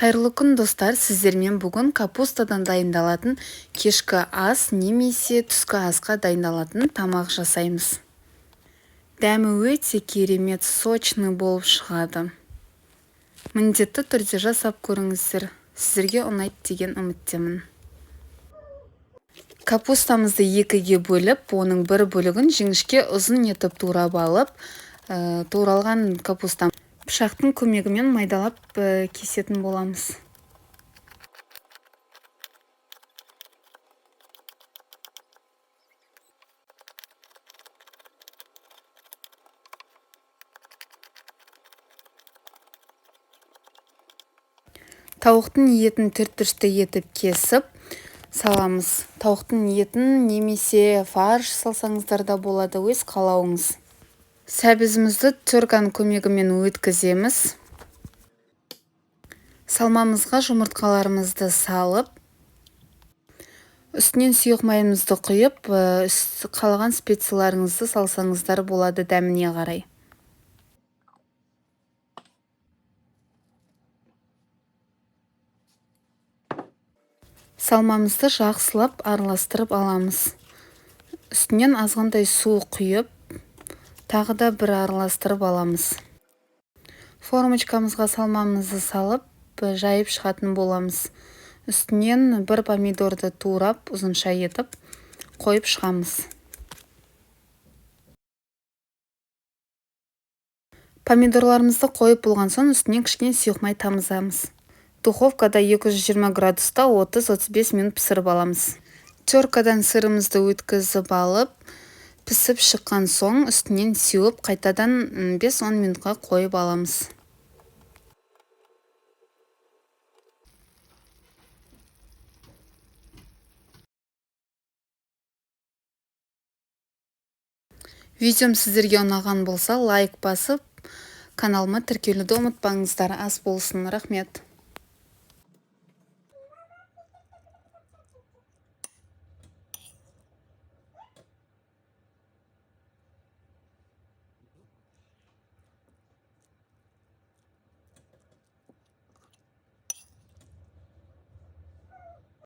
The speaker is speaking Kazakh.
Қайырлы күн достар, сіздермен бүгін капустадан дайындалатын кешкі ас немесе түскі асқа дайындалатын тамақ жасаймыз. Дәмі өте керемет, сочный болып шығады. Міндетті түрде жасап көріңіздер. Сіздерге ұнайды деген үміттемін. Капустамызды екіге бөліп, оның бір бөлігін жіңішке ұзын етіп турап алып, туралған капустам пышақтың көмегімен майдалап кесетін боламыз. Тауықтың етін түр-түршті етіп кесіп саламыз. Тауықтың етін немесе фарш салсаңыздар да болады, өз қалауыңыз. Сәбізімізді терканың көмегімен өткіземіз. Салмамызға жұмыртқаларымызды салып, үстінен сұйық майымызды құйып, қалған специяларыңызды салсаңыздар болады дәміне қарай. Салмамызды жақсылап араластырып аламыз. Үстінен азғандай су құйып, тағы да бір араластырып аламыз. Формочкамызға салмамызды салып, жайып шығатын боламыз. Үстінен бір помидорды турап, ұзынша етіп, қойып шығамыз. Помидорларымызды қойып болған соң үстінен кішкене сұйық май тамызамыз. Духовкада 220 градуста 30-35 минут пісіріп аламыз. Теркадан сырымызды өткізіп алып, пісіп шыққан соң үстінен сеуіп, қайтадан 5-10 минутқа қойып аламыз. Видеом сіздерге ұнаған болса, лайк басып, каналыма тіркелуді ұмытпаңыздар. Ас болсын. Рахмет.